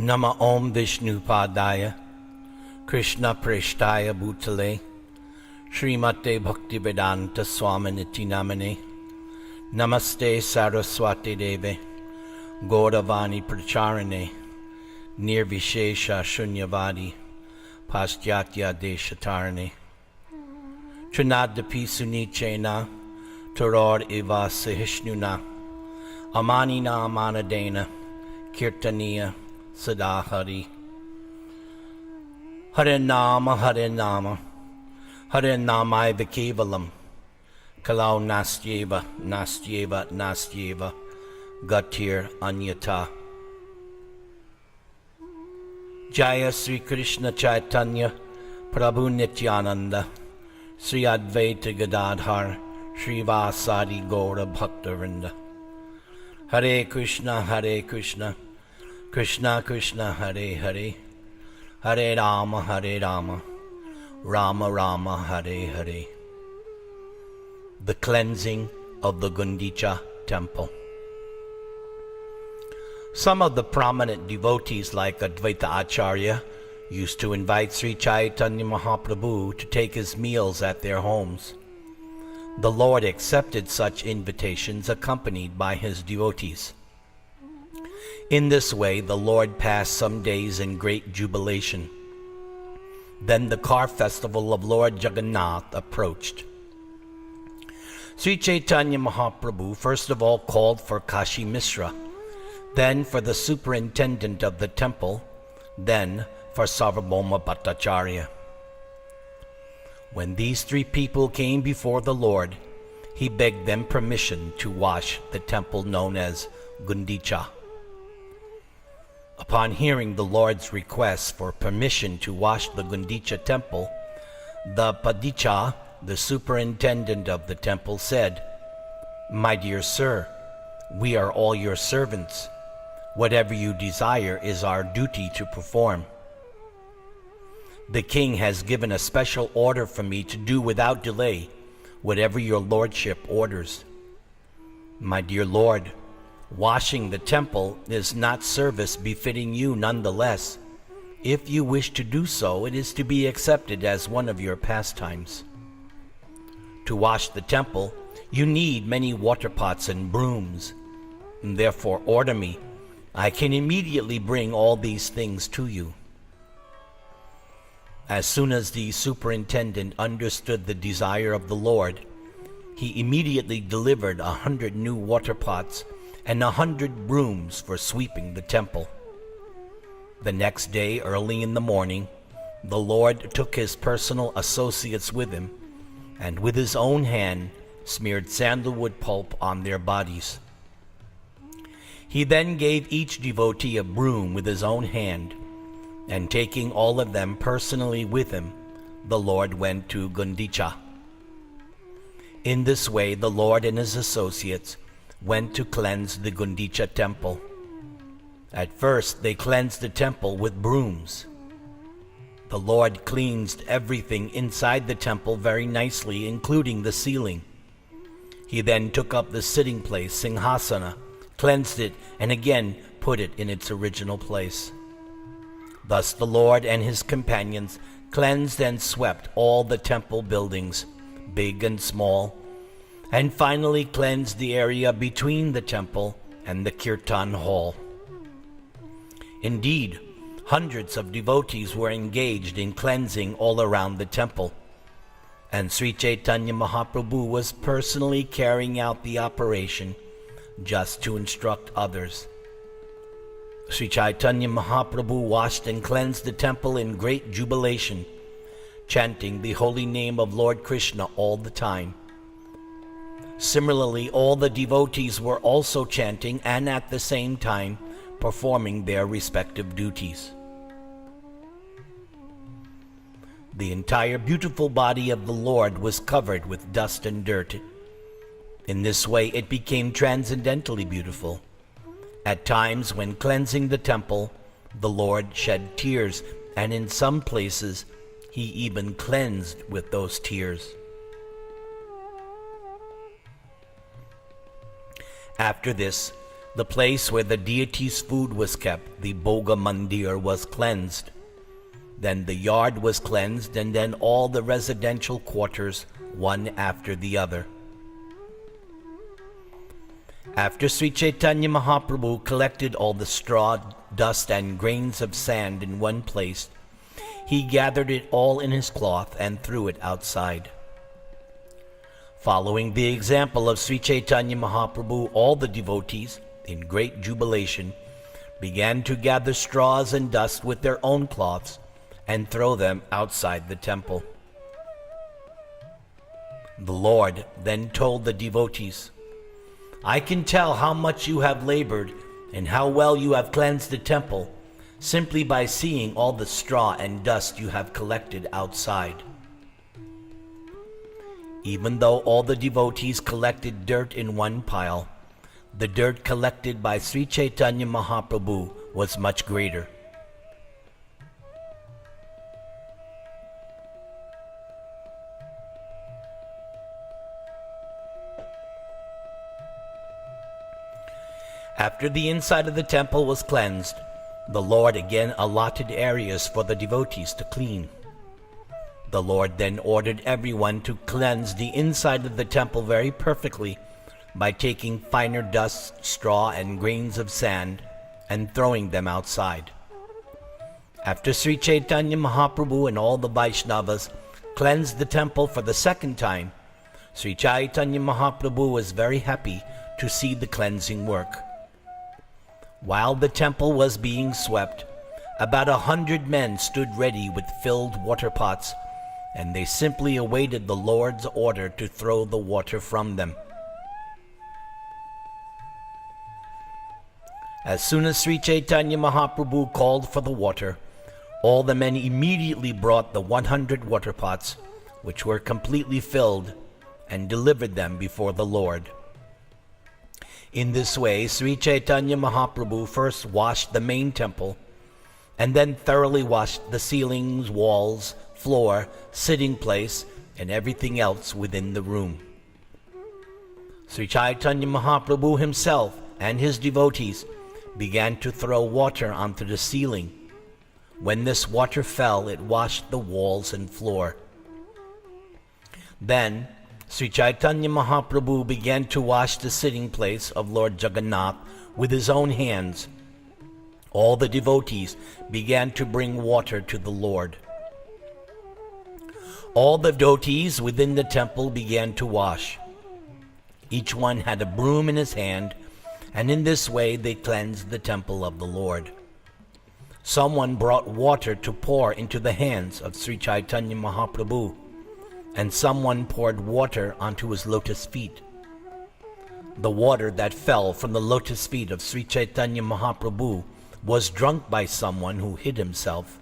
Nama Om Vishnu Padaya, Krishna Preshtaya Bhutale, Srimate Bhaktivedanta Swaminiti Namane, Namaste Saraswati Deve, Gauravani Pracharane, Nirvishesha Shunyavadi, Paschatya Deshatarane, Trinadapi Sunichena, Taror Eva Sahishnuna, Amanina Amanadena, Kirtaniya Sadahari. Hare Nama, Hare Nama, Hare Namai Vikevalam, Kalau Nastyeva, Nastyeva, Nastyeva, Gatir Anyata. Jaya Sri Krishna Chaitanya, Prabhu Nityananda, Sri Advaita Gadadhar, Sri Vasadi Gaura Bhaktarinda. Hare Krishna, Krishna Krishna, Hare Hare, Hare Rama, Rama Rama, Hare Hare. The cleansing of the Gundicä temple. Some of the prominent devotees like Advaita Acharya used to invite Sri Caitanya Mahaprabhu to take his meals at their homes. The Lord accepted such invitations accompanied by his devotees. In this way, the Lord passed some days in great jubilation. Then the car festival of Lord Jagannath approached. Sri Caitanya Mahaprabhu first of all called for Kashi Mishra, then for the superintendent of the temple, then for Sarvabhauma Bhattacharya. When these three people came before the Lord, he begged them permission to wash the temple known as Gundicä. Upon hearing the Lord's request for permission to wash the Gundicä temple, the Padicha, the superintendent of the temple, said, "My dear sir, we are all your servants. Whatever you desire is our duty to perform. The king has given a special order for me to do without delay whatever your lordship orders. My dear lord, washing the temple is not service befitting you nonetheless. If you wish to do so, it is to be accepted as one of your pastimes. To wash the temple, you need many water pots and brooms. Therefore order me. I can immediately bring all these things to you." As soon as the superintendent understood the desire of the Lord, he immediately delivered 100 new water pots and 100 brooms for sweeping the temple. The next day, early in the morning, the Lord took his personal associates with him, and with his own hand smeared sandalwood pulp on their bodies. He then gave each devotee a broom with his own hand, and taking all of them personally with him, the Lord went to Gundicä. In this way, the Lord and his associates went to cleanse the Gundicä temple. At first, they cleansed the temple with brooms. The Lord cleansed everything inside the temple very nicely, including the ceiling. He then took up the sitting place, Singhasana, cleansed it, and again put it in its original place. Thus the Lord and his companions cleansed and swept all the temple buildings, big and small, and finally cleansed the area between the temple and the Kirtan hall. Indeed, hundreds of devotees were engaged in cleansing all around the temple, and Sri Caitanya Mahaprabhu was personally carrying out the operation just to instruct others. Sri Caitanya Mahaprabhu washed and cleansed the temple in great jubilation, chanting the holy name of Lord Krishna all the time. Similarly, all the devotees were also chanting and at the same time performing their respective duties. The entire beautiful body of the Lord was covered with dust and dirt. In this way, it became transcendently beautiful. At times, when cleansing the temple, the Lord shed tears, and in some places, he even cleansed with those tears. After this, The place where the deity's food was kept, the Bhoga Mandir, was cleansed. Then the yard was cleansed, and then all the residential quarters, one after the other. After Sri Caitanya Mahaprabhu collected all the straw, dust, and grains of sand in one place, he gathered it all in his cloth and threw it outside. Following the example of Sri Caitanya Mahaprabhu, all the devotees, in great jubilation, began to gather straws and dust with their own cloths and throw them outside the temple. The Lord then told the devotees, "I can tell how much you have labored and how well you have cleansed the temple simply by seeing all the straw and dust you have collected outside." Even though all the devotees collected dirt in one pile, the dirt collected by Sri Caitanya Mahaprabhu was much greater. After the inside of the temple was cleansed, the Lord again allotted areas for the devotees to clean. The Lord then ordered everyone to cleanse the inside of the temple very perfectly by taking finer dust, straw, and grains of sand and throwing them outside. After Sri Caitanya Mahaprabhu and all the Vaishnavas cleansed the temple for the second time, Sri Caitanya Mahaprabhu was very happy to see the cleansing work. While the temple was being swept, about 100 men stood ready with filled water pots, and they simply awaited the Lord's order to throw the water from them. As soon as Sri Caitanya Mahaprabhu called for the water, all the men immediately brought the 100 water pots, which were completely filled, and delivered them before the Lord. In this way, Sri Caitanya Mahaprabhu first washed the main temple, and then thoroughly washed the ceilings, walls, floor, sitting place, and everything else within the room. Sri Caitanya Mahaprabhu himself and his devotees began to throw water onto the ceiling. When this water fell, it washed the walls and floor. Then Sri Caitanya Mahaprabhu began to wash the sitting place of Lord Jagannath with his own hands. All the devotees began to bring water to the Lord. All the devotees within the temple began to wash. Each one had a broom in his hand, and in this way they cleansed the temple of the Lord. Someone brought water to pour into the hands of Sri Caitanya Mahaprabhu, and someone poured water onto his lotus feet. The water that fell from the lotus feet of Sri Caitanya Mahaprabhu was drunk by someone who hid himself.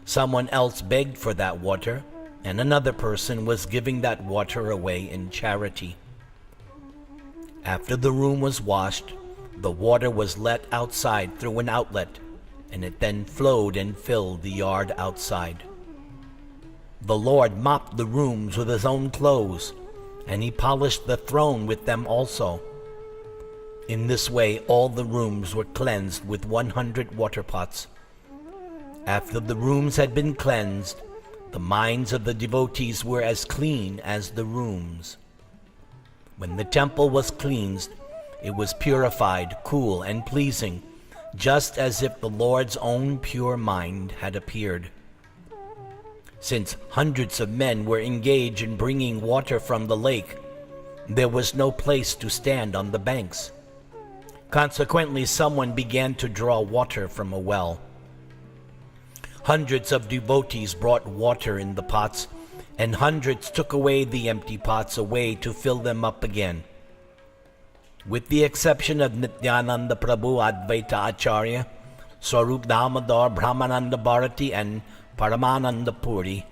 Someone else begged for that water, and another person was giving that water away in charity. After the room was washed, the water was let outside through an outlet, and it then flowed and filled the yard outside. The Lord mopped the rooms with his own clothes, and he polished the throne with them also. In this way, all the rooms were cleansed with 100 water pots. After the rooms had been cleansed, the minds of the devotees were as clean as the rooms. When the temple was cleansed, it was purified, cool, and pleasing, just as if the Lord's own pure mind had appeared. Since hundreds of men were engaged in bringing water from the lake, there was no place to stand on the banks. Consequently, someone began to draw water from a well. Hundreds of devotees brought water in the pots, and hundreds took away the empty pots away to fill them up again. With the exception of Nityananda Prabhu Advaita Acharya, Swarup Damodar, Brahmananda Bharati, and Paramananda Puri,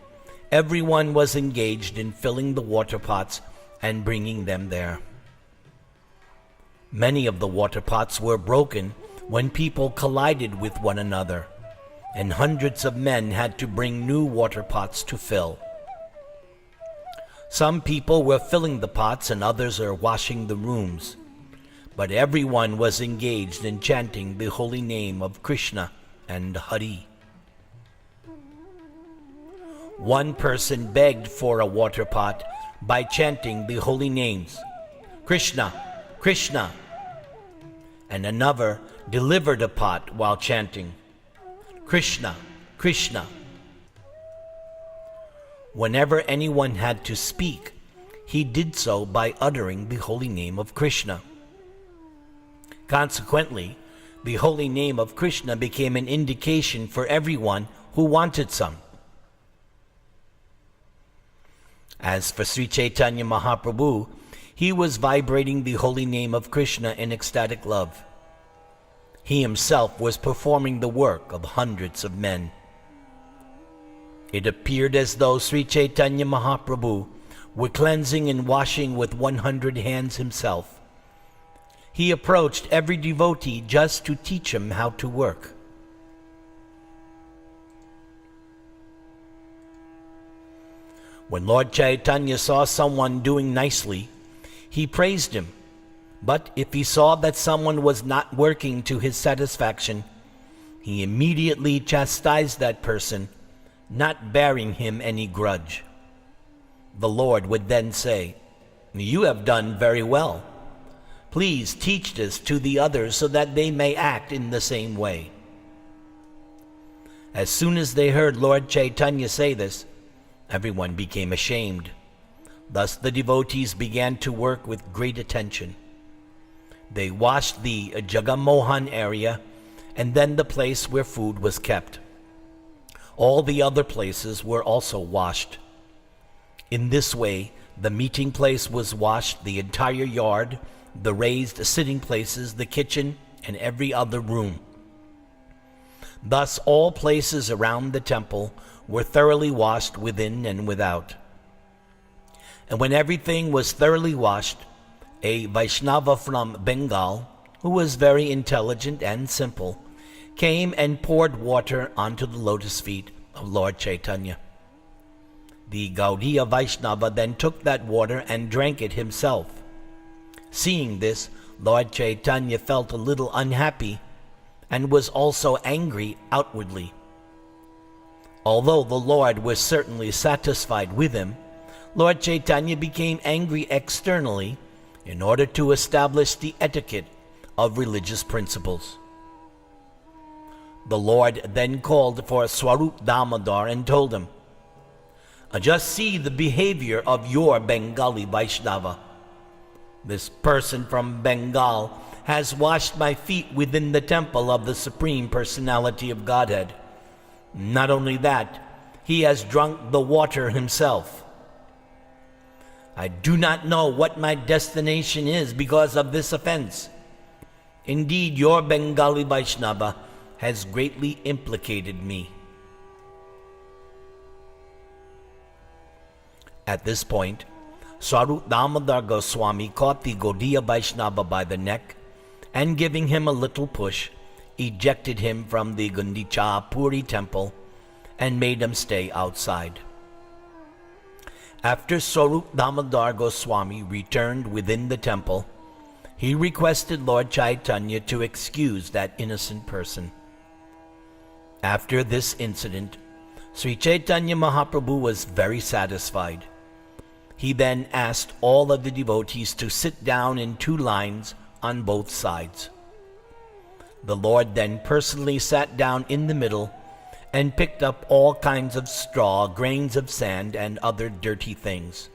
everyone was engaged in filling the water pots and bringing them there. Many of the water pots were broken when people collided with one another, and hundreds of men had to bring new water pots to fill. Some people were filling the pots and others are washing the rooms. but everyone was engaged in chanting the holy name of Krishna and Hari. One person begged for a water pot by chanting the holy names, Krishna, Krishna, and another delivered a pot while chanting, Krishna, Krishna. Whenever anyone had to speak, he did so by uttering the holy name of Krishna. Consequently, the holy name of Krishna became an indication for everyone who wanted some. As for Sri Caitanya Mahaprabhu, he was vibrating the holy name of Krishna in ecstatic love. He himself was performing the work of hundreds of men. It appeared as though Sri Caitanya Mahaprabhu were cleansing and washing with 100 hands himself. He approached every devotee just to teach him how to work. When Lord Chaitanya saw someone doing nicely, he praised him. But if he saw that someone was not working to his satisfaction, he immediately chastised that person, not bearing him any grudge. The Lord would then say, "You have done very well. Please teach this to the others so that they may act in the same way." As soon as they heard Lord Chaitanya say this, everyone became ashamed. Thus the devotees began to work with great attention. They washed the Jagamohan area and then the place where food was kept. All the other places were also washed. In this way, the meeting place was washed, the entire yard, the raised sitting places, the kitchen, and every other room. Thus all places around the temple were thoroughly washed within and without. And when everything was thoroughly washed, a Vaishnava from Bengal, who was very intelligent and simple, came and poured water onto the lotus feet of Lord Chaitanya. The Gaudiya Vaishnava then took that water and drank it himself. Seeing this, Lord Chaitanya felt a little unhappy and was also angry outwardly. Although the Lord was certainly satisfied with him, Lord Chaitanya became angry externally in order to establish the etiquette of religious principles. The Lord then called for Swarup Damodar and told him, "Just see the behavior of your Bengali Vaishnava. This person from Bengal has washed my feet within the temple of the Supreme Personality of Godhead. Not only that, he has drunk the water himself. I do not know what my destination is because of this offense. Indeed, your Bengali Vaishnava has greatly implicated me." At this point, Swarup Damodar Goswami caught the Gaudiya Vaishnava by the neck and, giving him a little push, ejected him from the Gundicä Puri temple and made him stay outside. After Swarup Damodar Goswami returned within the temple, he requested Lord Chaitanya to excuse that innocent person. After this incident, Sri Caitanya Mahaprabhu was very satisfied. He then asked all of the devotees to sit down in 2 lines on both sides. The Lord then personally sat down in the middle and picked up all kinds of straw, grains of sand, and other dirty things.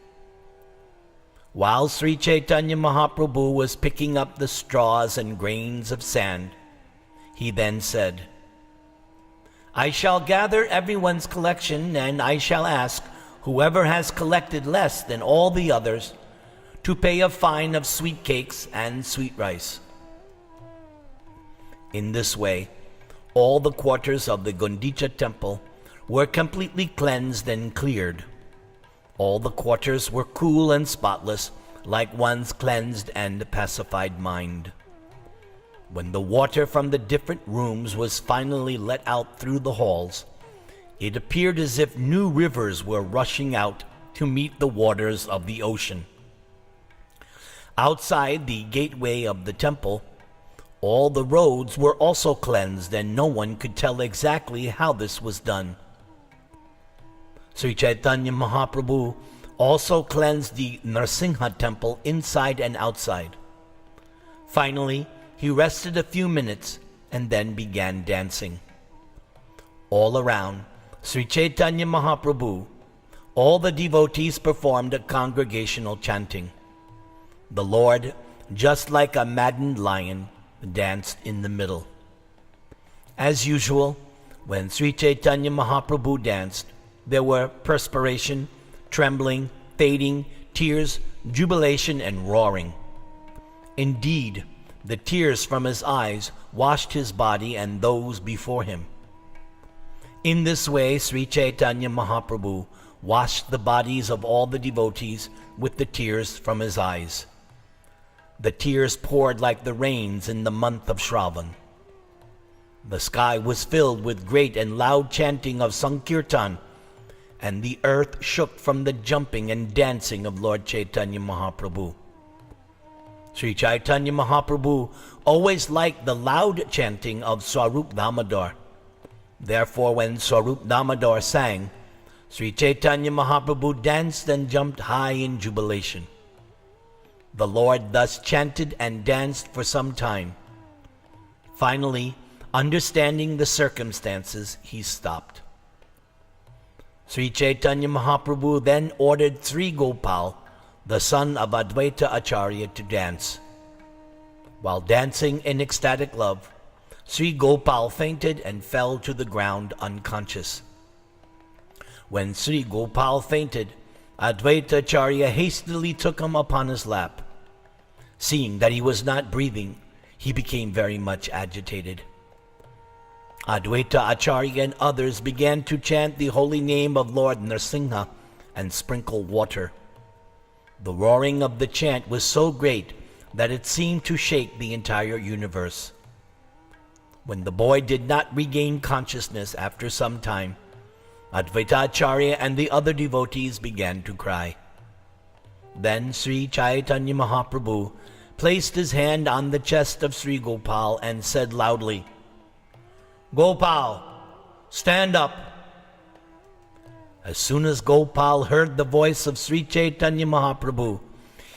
While Sri Caitanya Mahaprabhu was picking up the straws and grains of sand, he then said, "I shall gather everyone's collection, and I shall ask whoever has collected less than all the others to pay a fine of sweet cakes and sweet rice." In this way, all the quarters of the Gundicä temple were completely cleansed and cleared. All the quarters were cool and spotless, like one's cleansed and pacified mind. When the water from the different rooms was finally let out through the halls, it appeared as if new rivers were rushing out to meet the waters of the ocean. Outside the gateway of the temple, all the roads were also cleansed, and no one could tell exactly how this was done. Sri Caitanya Mahaprabhu also cleansed the Nrsimha temple inside and outside. Finally, he rested a few minutes and then began dancing. All around Sri Caitanya Mahaprabhu, all the devotees performed a congregational chanting. The Lord, just like a maddened lion, danced in the middle. As usual, when Sri Caitanya Mahaprabhu danced, there were perspiration, trembling, fading, tears, jubilation, and roaring. Indeed, the tears from his eyes washed his body and those before him. In this way, Sri Caitanya Mahaprabhu washed the bodies of all the devotees with the tears from his eyes. The tears poured like the rains in the month of Shravan. The sky was filled with great and loud chanting of Sankirtan, and the earth shook from the jumping and dancing of Lord Caitanya Mahaprabhu. Sri Caitanya Mahaprabhu always liked the loud chanting of Swarup Damodar. Therefore, when Swarup Damodar sang, Sri Caitanya Mahaprabhu danced and jumped high in jubilation. The Lord thus chanted and danced for some time. Finally, understanding the circumstances, he stopped. Sri Caitanya Mahaprabhu then ordered Sri Gopal, the son of Advaita Acharya, to dance. While dancing in ecstatic love, Sri Gopal fainted and fell to the ground unconscious. When Sri Gopal fainted, Advaita Acharya hastily took him upon his lap. Seeing that he was not breathing, he became very much agitated. Advaita Acharya and others began to chant the holy name of Lord Nrsimha and sprinkle water. The roaring of the chant was so great that it seemed to shake the entire universe. When the boy did not regain consciousness after some time, Advaita Acharya and the other devotees began to cry. Then Sri Caitanya Mahaprabhu placed his hand on the chest of Sri Gopal and said loudly, "Gopal, stand up." As soon as Gopal heard the voice of Sri Caitanya Mahaprabhu,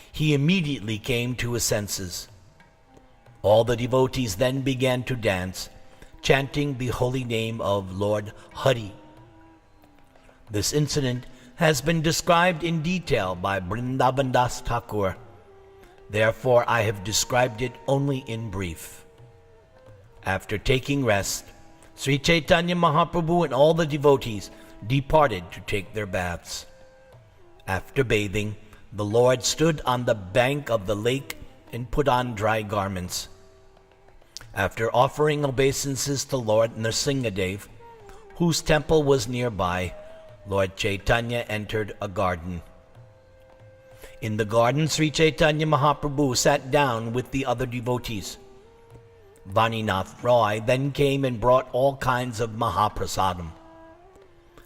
he immediately came to his senses. All the devotees then began to dance, chanting the holy name of Lord Hari. This incident has been described in detail by Vrindavan Das Thakur. Therefore, I have described it only in brief. After taking rest, Sri Caitanya Mahaprabhu and all the devotees departed to take their baths. After bathing, the Lord stood on the bank of the lake and put on dry garments. After offering obeisances to Lord Nrsimhadev, whose temple was nearby, Lord Caitanya entered a garden. In the garden, Sri Caitanya Mahaprabhu sat down with the other devotees. Vaninath Roy then came and brought all kinds of Mahaprasadam.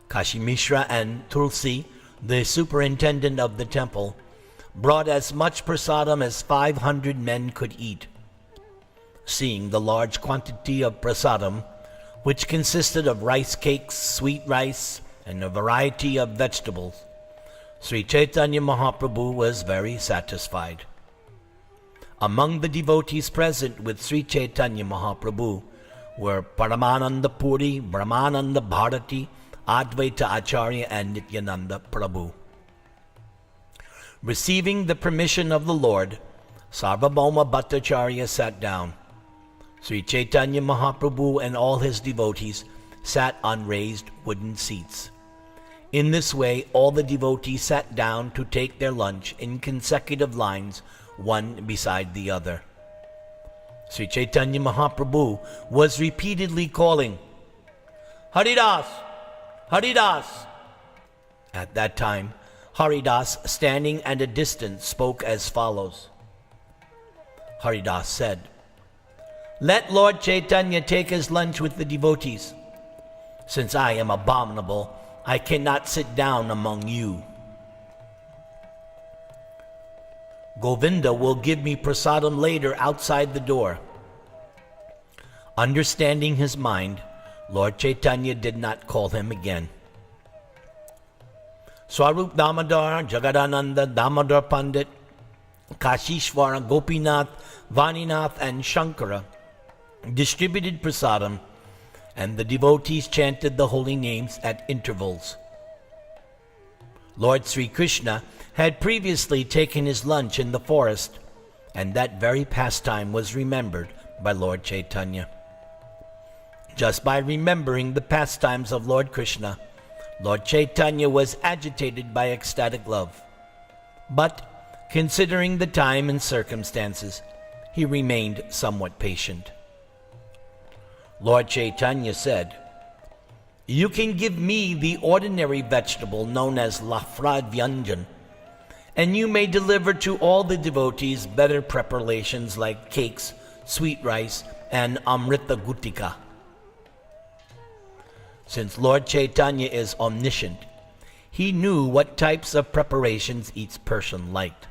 Kashi Mishra and Tulsi, the superintendent of the temple, brought as much prasadam as 500 men could eat. Seeing the large quantity of prasadam, which consisted of rice cakes, sweet rice, and a variety of vegetables, Sri Caitanya Mahaprabhu was very satisfied. Among the devotees present with Sri Caitanya Mahaprabhu were Paramananda Puri, Brahmananda Bharati, Advaita Acharya, and Nityananda Prabhu. Receiving the permission of the Lord, Sarvabhauma Bhattacharya sat down. Sri Caitanya Mahaprabhu and all his devotees sat on raised wooden seats. In this way, all the devotees sat down to take their lunch in consecutive lines, one beside the other. Sri Caitanya Mahaprabhu was repeatedly calling, "Haridas! Haridas!" At that time, Haridas, standing at a distance, spoke as follows. Haridas said, "Let Lord Caitanya take his lunch with the devotees. Since I am abominable, I cannot sit down among you." Govinda will give me prasadam later outside the door. Understanding his mind, Lord Chaitanya did not call him again. Swarup Damodar, Jagadananda, Damodar Pandit, Kashishvara, Gopinath, Vaninath, and Shankara distributed prasadam, and the devotees chanted the holy names at intervals. Lord Sri Krishna had previously taken his lunch in the forest, and that very pastime was remembered by Lord Chaitanya. Just by remembering the pastimes of Lord Krishna, Lord Chaitanya was agitated by ecstatic love. But, considering the time and circumstances, he remained somewhat patient. Lord Chaitanya said, "You can give me the ordinary vegetable known as lafrad vyanjan, and you may deliver to all the devotees better preparations like cakes, sweet rice, and amrita gutika." Since Lord Chaitanya is omniscient, he knew what types of preparations each person liked.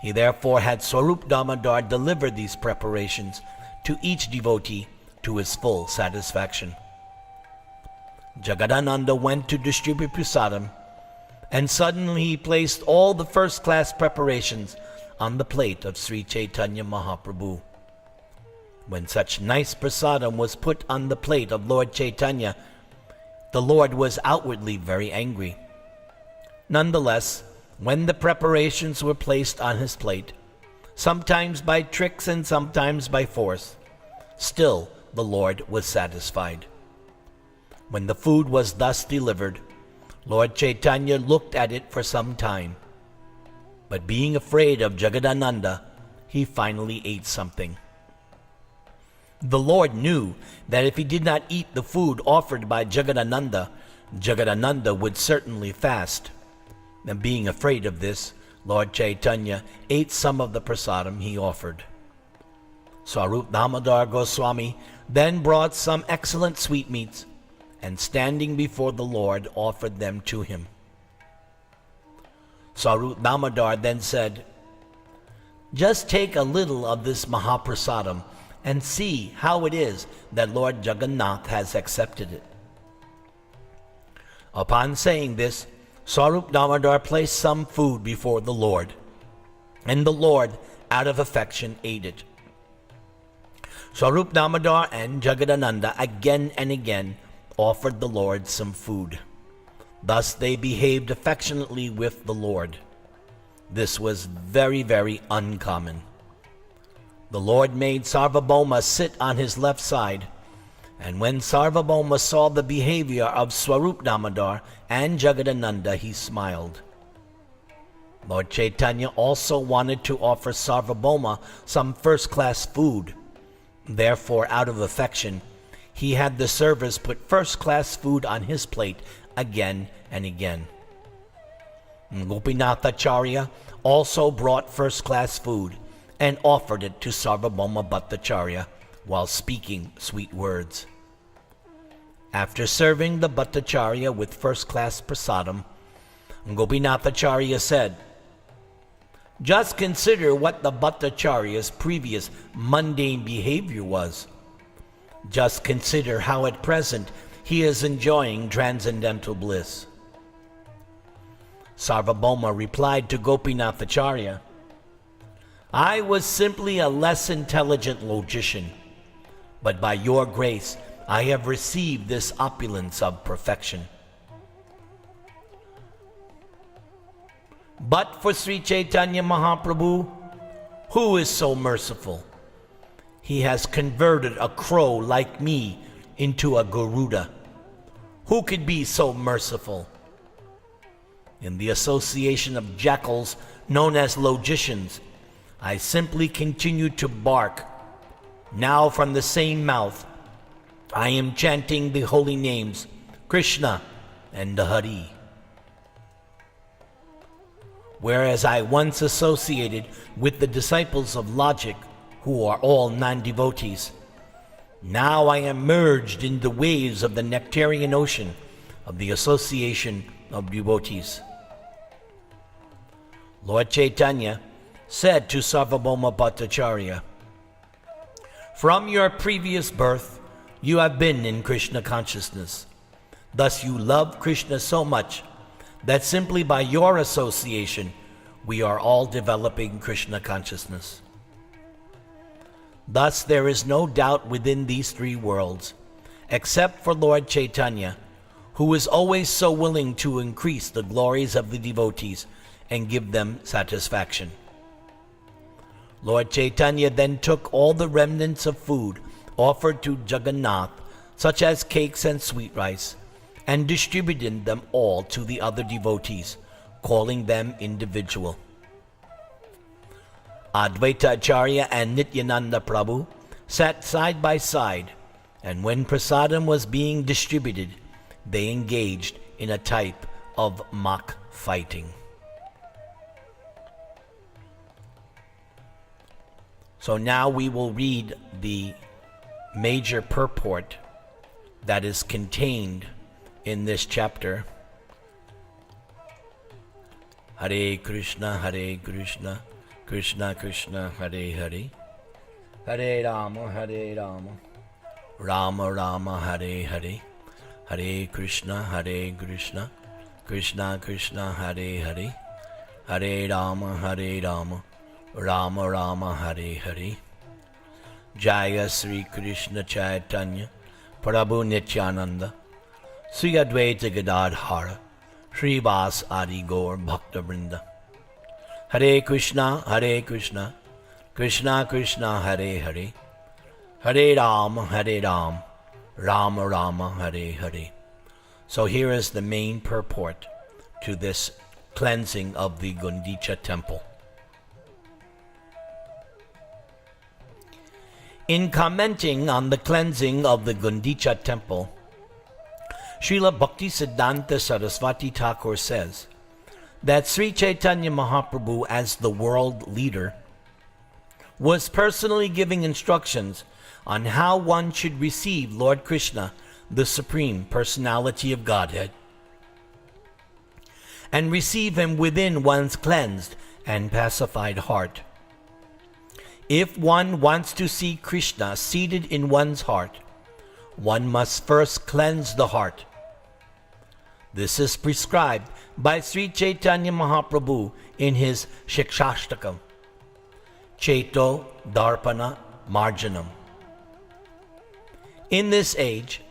He therefore had Swarup Damodar deliver these preparations to each devotee to his full satisfaction. Jagadananda went to distribute prasadam, and suddenly he placed all the first-class preparations on the plate of Sri Chaitanya Mahaprabhu. When such nice prasadam was put on the plate of Lord Chaitanya, the Lord was outwardly very angry. Nonetheless, when the preparations were placed on his plate, sometimes by tricks and sometimes by force, still the Lord was satisfied. When the food was thus delivered, Lord Chaitanya looked at it for some time, but being afraid of Jagadananda, he finally ate something. The Lord knew that if he did not eat the food offered by Jagadananda, Jagadananda would certainly fast. And being afraid of this, Lord Chaitanya ate some of the prasadam he offered. Swarup Damodar Goswami then brought some excellent sweetmeats, and standing before the Lord offered them to him. Swarup Damodar then said, "Just take a little of this Mahaprasadam and see how it is that Lord Jagannath has accepted it." Upon saying this, Swarup Damodar placed some food before the Lord, and the Lord, out of affection, ate it. Swarup Damodar and Jagadananda again and again offered the Lord some food. Thus they behaved affectionately with the Lord. This was very, very uncommon. The Lord made Sarvabhauma sit on his left side, and when Sarvabhauma saw the behavior of Swarup Damodar and Jagadananda, he smiled. Lord Chaitanya also wanted to offer Sarvabhauma some first-class food. Therefore, out of affection, he had the servers put first-class food on his plate again and again. Gopinathacharya also brought first-class food and offered it to Sarvabhauma Bhattacharya while speaking sweet words. After serving the Bhattacharya with first-class prasadam, Gopinathacharya said, "Just consider what the Bhattacharya's previous mundane behavior was. Just consider how at present he is enjoying transcendental bliss." Sarvabhauma replied to Gopinathacharya, "I was simply a less intelligent logician, but by your grace I have received this opulence of perfection." But for Sri Chaitanya Mahaprabhu, who is so merciful? He has converted a crow like me into a Garuda. Who could be so merciful? In the association of jackals known as logicians, I simply continue to bark. Now from the same mouth, I am chanting the holy names, Krishna and Hari. Whereas I once associated with the disciples of logic, who are all non-devotees, now I am merged in the waves of the nectarian ocean of the association of devotees. Lord Chaitanya, said to Sarvabhauma Bhattacharya, "From your previous birth, you have been in Krishna consciousness. Thus you love Krishna so much that simply by your association, we are all developing Krishna consciousness. Thus there is no doubt within these three worlds, except for Lord Chaitanya, who is always so willing to increase the glories of the devotees and give them satisfaction." Lord Chaitanya then took all the remnants of food offered to Jagannath, such as cakes and sweet rice, and distributed them all to the other devotees, calling them individual. Advaita Acharya and Nityananda Prabhu sat side by side, and when prasadam was being distributed, they engaged in a type of mock fighting. So now we will read the major purport that is contained in this chapter. Hare Krishna, Krishna Krishna, Hare Hare, Hare Rama, Rama Rama, Hare Hare, Hare Krishna, Krishna Krishna, Hare Hare, Hare Rama, Rama Rama, Hare Hare. Jaya Sri Krishna Chaitanya Prabhu Nityananda Sri Advaita Gadadhara Srivas Adi Gaur Bhakta Vrinda. Hare Krishna, Krishna Krishna, Hare Hare, Hare Ram, Rama Rama, Hare Hare. So here is the main purport to this cleansing of the Gundicä temple. In commenting on the cleansing of the Gundicä temple, Srila Bhaktisiddhanta Saraswati Thakur says that Sri Chaitanya Mahaprabhu, as the world leader, was personally giving instructions on how one should receive Lord Krishna, the Supreme Personality of Godhead, and receive him within one's cleansed and pacified heart. If one wants to see Krishna seated in one's heart, one must first cleanse the heart. This is prescribed by Sri Chaitanya Mahaprabhu in his Shikshashtakam, Chaito Darpana Marjanam. In this age,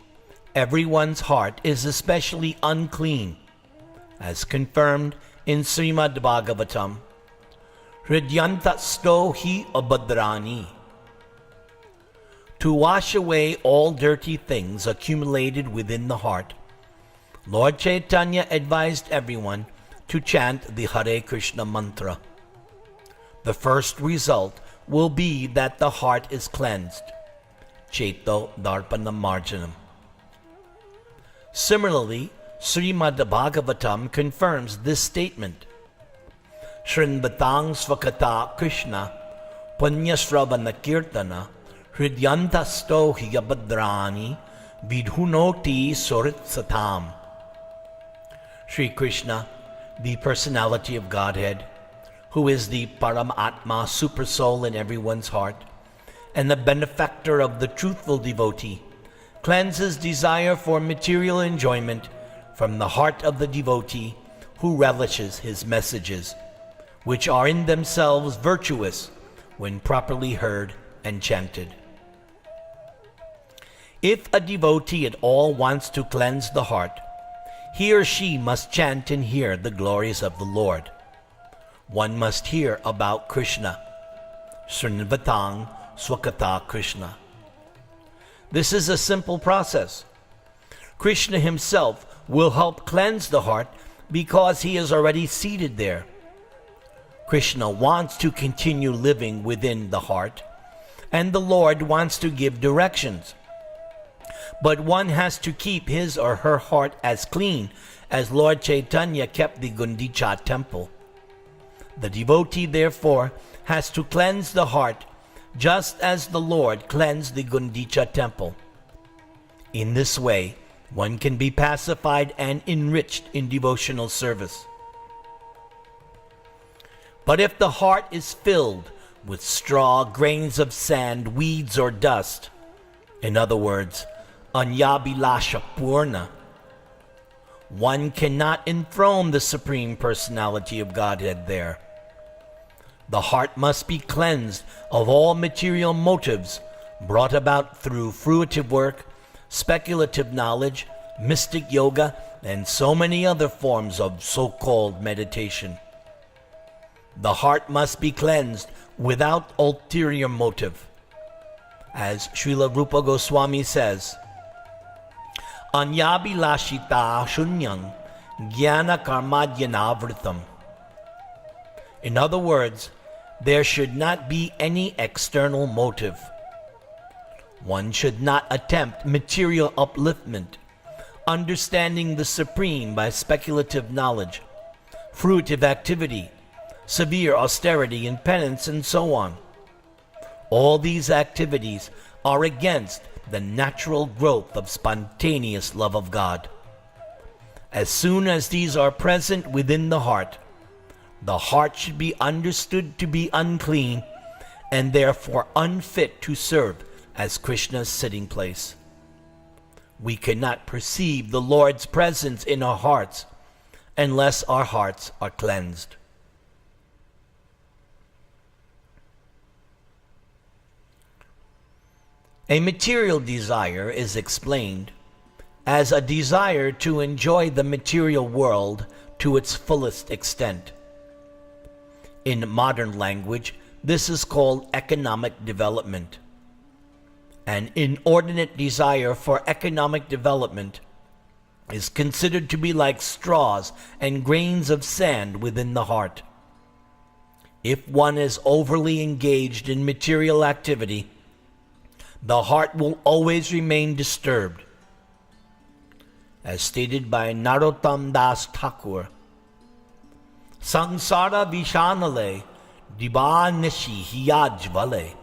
everyone's heart is especially unclean, as confirmed in Srimad Bhagavatam, Hridyantasto hi abhadrani. To wash away all dirty things accumulated within the heart, Lord Chaitanya advised everyone to chant the Hare Krishna mantra. The first result will be that the heart is cleansed, Chaito Darpana Marjanam. Similarly, Srimad Bhagavatam confirms this statement. Shrinvatang svakata Krishna Panyasravana Kirtana Hridyantasto hiyabhadrani Vidhunoti Sorit Satam. Sri Krishna, the personality of Godhead, who is the Paramatma super soul in everyone's heart, and the benefactor of the truthful devotee, cleanses desire for material enjoyment from the heart of the devotee who relishes his messages, which are in themselves virtuous when properly heard and chanted. If a devotee at all wants to cleanse the heart, he or she must chant and hear the glories of the Lord. One must hear about Krishna, Srinvatang Swakata Krishna. This is a simple process. Krishna himself will help cleanse the heart because he is already seated there. Krishna wants to continue living within the heart, and the Lord wants to give directions. But one has to keep his or her heart as clean as Lord Chaitanya kept the Gundicä temple. The devotee, therefore, has to cleanse the heart just as the Lord cleansed the Gundicä temple. In this way, one can be pacified and enriched in devotional service. But if the heart is filled with straw, grains of sand, weeds, or dust, in other words, anyabilasha purna, one cannot enthrone the Supreme Personality of Godhead there. The heart must be cleansed of all material motives brought about through fruitive work, speculative knowledge, mystic yoga, and so many other forms of so-called meditation. The heart must be cleansed without ulterior motive. As Shreela Rupa Goswami says, Anyabilashita shunyang jnana karmadyanavritam. In other words, there should not be any external motive. One should not attempt material upliftment, understanding the Supreme by speculative knowledge, fruitive activity, severe austerity and penance, and so on. All these activities are against the natural growth of spontaneous love of God. As soon as these are present within the heart should be understood to be unclean and therefore unfit to serve as Krishna's sitting place. We cannot perceive the Lord's presence in our hearts unless our hearts are cleansed. A material desire is explained as a desire to enjoy the material world to its fullest extent. In modern language, this is called economic development. An inordinate desire for economic development is considered to be like straws and grains of sand within the heart. If one is overly engaged in material activity, the heart will always remain disturbed. As stated by Narottam Das Thakur, Sansara Vishanale Dibanishi Hiyajvale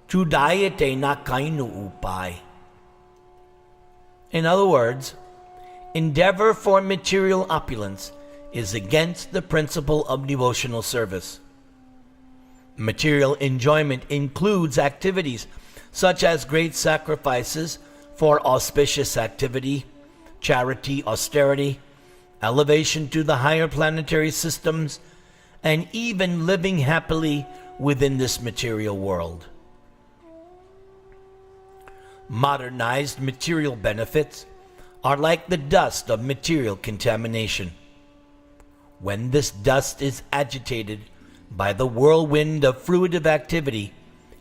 Chudayate na kainu upai. In other words, endeavor for material opulence is against the principle of devotional service. Material enjoyment includes activities such as great sacrifices for auspicious activity, charity, austerity, elevation to the higher planetary systems, and even living happily within this material world. Modernized material benefits are like the dust of material contamination. When this dust is agitated by the whirlwind of fruitive activity,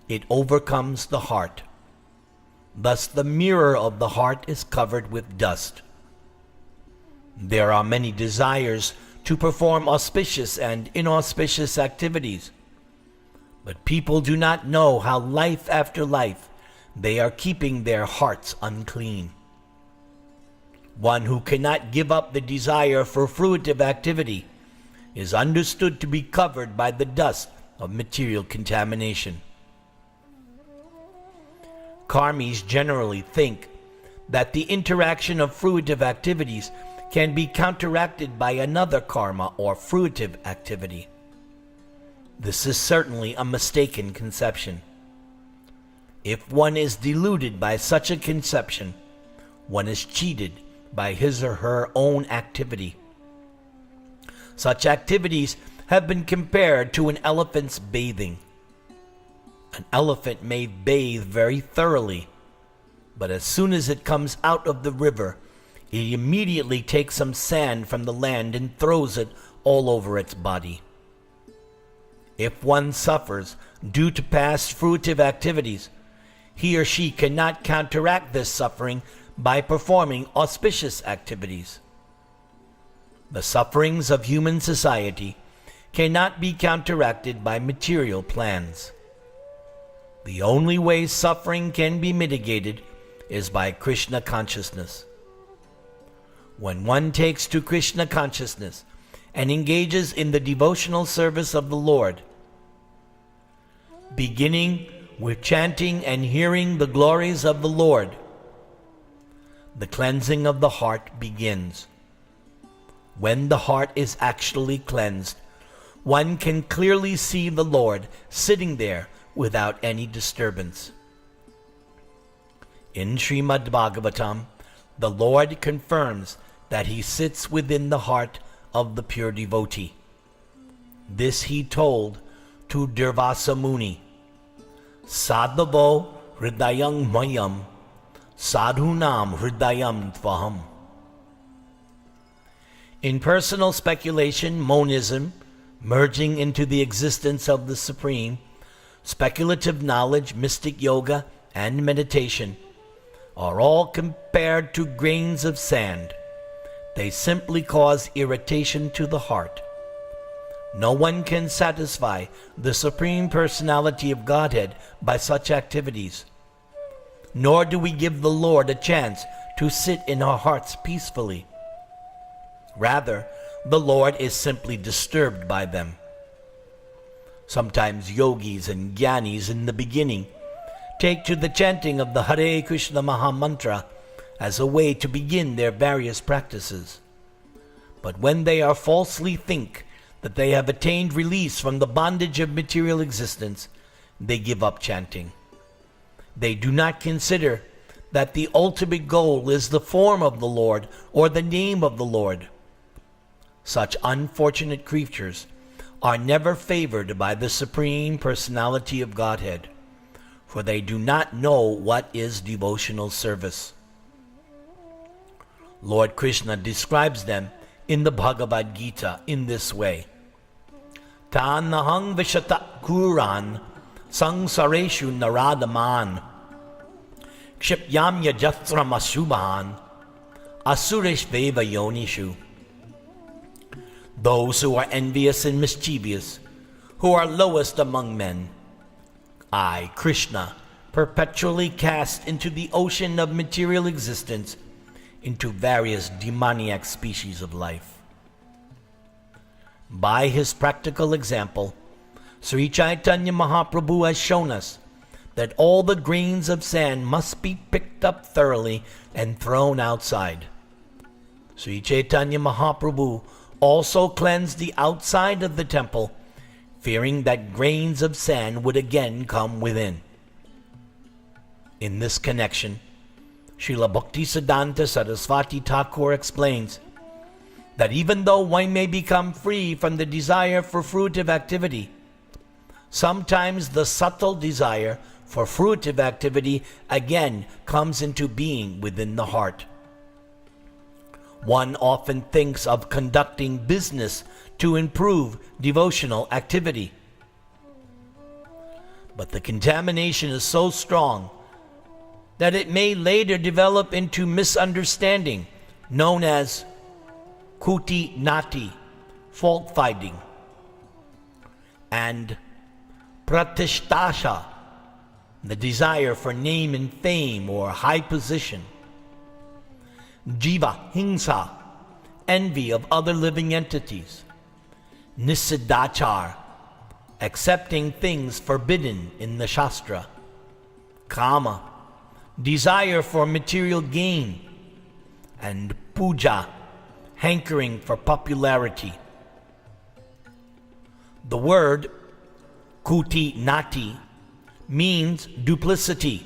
it overcomes the heart. Thus the mirror of the heart is covered with dust. There are many desires to perform auspicious and inauspicious activities, but people do not know how life after life they are keeping their hearts unclean. One who cannot give up the desire for fruitive activity is understood to be covered by the dust of material contamination. Karmis generally think that the interaction of fruitive activities can be counteracted by another karma or fruitive activity. This is certainly a mistaken conception. If one is deluded by such a conception, one is cheated by his or her own activity. Such activities have been compared to an elephant's bathing. An elephant may bathe very thoroughly, but as soon as it comes out of the river, it immediately takes some sand from the land and throws it all over its body. If one suffers due to past fruitive activities, he or she cannot counteract this suffering by performing auspicious activities. The sufferings of human society cannot be counteracted by material plans. The only way suffering can be mitigated is by Krishna consciousness. When one takes to Krishna consciousness and engages in the devotional service of the Lord, beginning with chanting and hearing the glories of the Lord, the cleansing of the heart begins. When the heart is actually cleansed, one can clearly see the Lord sitting there without any disturbance. In Srimad Bhagavatam, the Lord confirms that he sits within the heart of the pure devotee. This he told to Durvasa Muni, Sadhavo hridayam mayam, sadhunam hridayam tvaham. In personal speculation, monism, merging into the existence of the Supreme, speculative knowledge, mystic yoga, and meditation are all compared to grains of sand. They simply cause irritation to the heart. No one can satisfy the Supreme Personality of Godhead by such activities, nor do we give the Lord a chance to sit in our hearts peacefully. Rather, the Lord is simply disturbed by them. Sometimes yogis and jnanis in the beginning take to the chanting of the Hare Krishna Maha Mantra as a way to begin their various practices. But when they are falsely think that they have attained release from the bondage of material existence, they give up chanting. They do not consider that the ultimate goal is the form of the Lord or the name of the Lord. Such unfortunate creatures are never favored by the Supreme Personality of Godhead, for they do not know what is devotional service. Lord Krishna describes them in the Bhagavad Gita in this way. Tanahang vishata kuran sangsareshu naradaman kshipyam yajatram asubhan asuresh veva yonishu. Those who are envious and mischievous, who are lowest among men, I, Krishna, perpetually cast into the ocean of material existence into various demoniac species of life. By his practical example, Sri Chaitanya Mahaprabhu has shown us that all the grains of sand must be picked up thoroughly and thrown outside. Sri Chaitanya Mahaprabhu also cleansed the outside of the temple, fearing that grains of sand would again come within. In this connection, Srila Bhaktisiddhanta Saraswati Thakur explains that even though one may become free from the desire for fruitive activity, sometimes the subtle desire for fruitive activity again comes into being within the heart. One often thinks of conducting business to improve devotional activity. But the contamination is so strong that it may later develop into misunderstanding, known as kuti nati, fault-finding, and pratishtasha, the desire for name and fame or high position, jiva hingsa, envy of other living entities, nisidachar, accepting things forbidden in the Shastra, kama, desire for material gain, and puja, hankering for popularity. The word kuti nati means duplicity.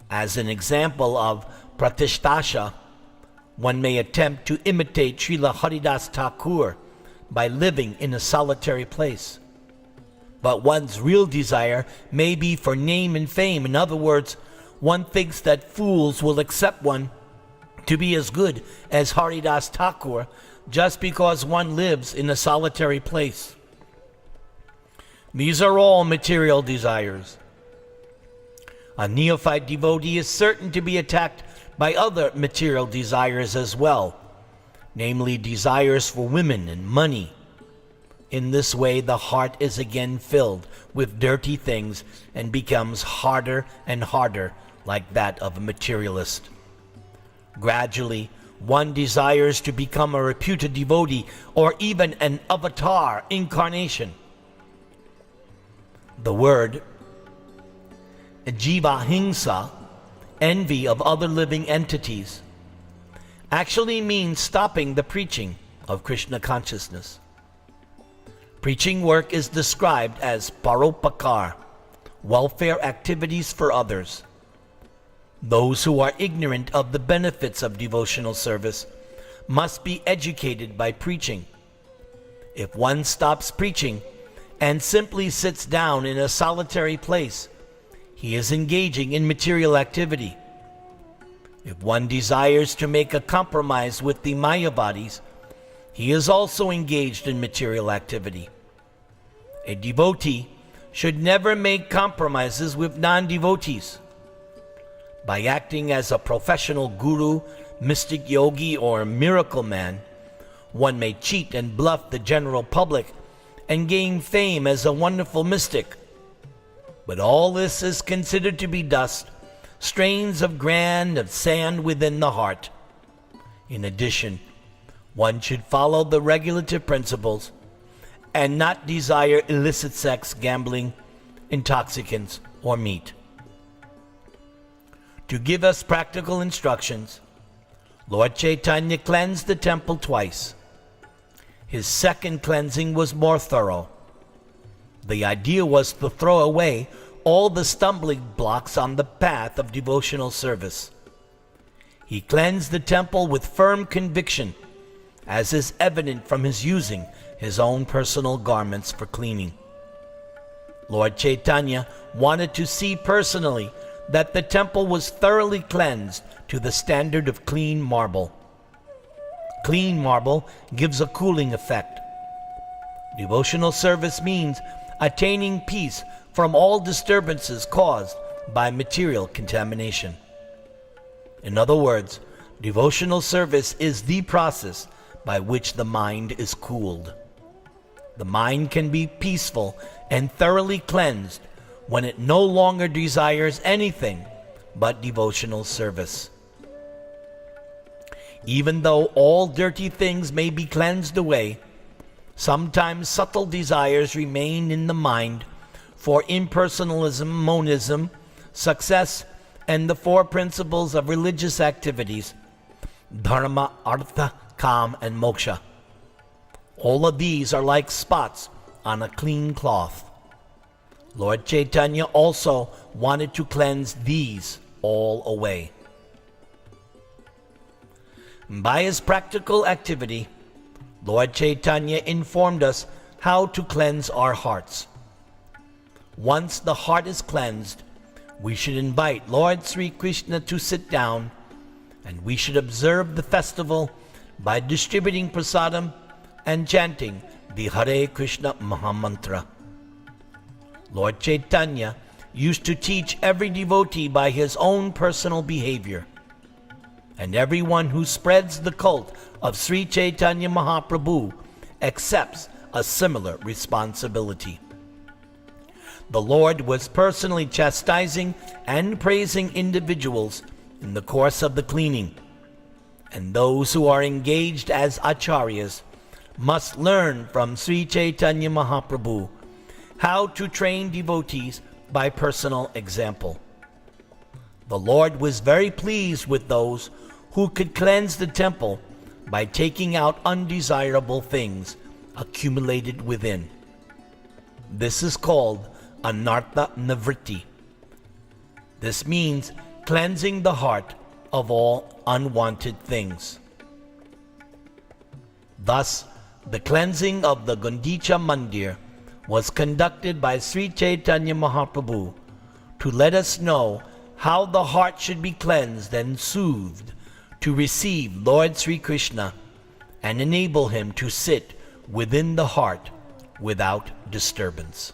As an example of pratishtasha, one may attempt to imitate Srila Haridas Thakur by living in a solitary place. But one's real desire may be for name and fame. In other words, one thinks that fools will accept one to be as good as Haridas Thakur just because one lives in a solitary place. These are all material desires. A neophyte devotee is certain to be attacked by other material desires as well, namely desires for women and money. In this way, the heart is again filled with dirty things and becomes harder and harder, like that of a materialist. Gradually, one desires to become a reputed devotee or even an avatar incarnation. The word jiva hingsa, envy of other living entities, actually means stopping the preaching of Krishna consciousness. Preaching work is described as paropakar, welfare activities for others. Those who are ignorant of the benefits of devotional service must be educated by preaching. If one stops preaching and simply sits down in a solitary place, he is engaging in material activity. If one desires to make a compromise with the Mayavadis, he is also engaged in material activity. A devotee should never make compromises with non-devotees. By acting as a professional guru, mystic yogi, or miracle man, one may cheat and bluff the general public and gain fame as a wonderful mystic. But all this is considered to be dust, strains of grain of sand within the heart. In addition, one should follow the regulative principles and not desire illicit sex, gambling, intoxicants, or meat. To give us practical instructions, Lord Chaitanya cleansed the temple twice. His second cleansing was more thorough. The idea was to throw away all the stumbling blocks on the path of devotional service. He cleansed the temple with firm conviction, as is evident from his using his own personal garments for cleaning. Lord Chaitanya wanted to see personally that the temple was thoroughly cleansed to the standard of clean marble. Clean marble gives a cooling effect. Devotional service means attaining peace from all disturbances caused by material contamination. In other words, devotional service is the process by which the mind is cooled. The mind can be peaceful and thoroughly cleansed when it no longer desires anything but devotional service. Even though all dirty things may be cleansed away, sometimes subtle desires remain in the mind for impersonalism, monism, success, and the four principles of religious activities, dharma, artha, kam, and moksha. All of these are like spots on a clean cloth. Lord Chaitanya also wanted to cleanse these all away. By his practical activity, Lord Chaitanya informed us how to cleanse our hearts. Once the heart is cleansed, we should invite Lord Sri Krishna to sit down, and we should observe the festival by distributing prasadam and chanting the Hare Krishna Mahamantra. Lord Chaitanya used to teach every devotee by his own personal behavior, and everyone who spreads the cult of Sri Chaitanya Mahaprabhu accepts a similar responsibility. The Lord was personally chastising and praising individuals in the course of the cleaning, and those who are engaged as acharyas must learn from Sri Chaitanya Mahaprabhu how to train devotees by personal example. The Lord was very pleased with those who could cleanse the temple by taking out undesirable things accumulated within. This is called anartha nivritti. This means cleansing the heart of all unwanted things. Thus, the cleansing of the Gundicä Mandir was conducted by Sri Chaitanya Mahaprabhu to let us know how the heart should be cleansed and soothed to receive Lord Sri Krishna and enable him to sit within the heart without disturbance.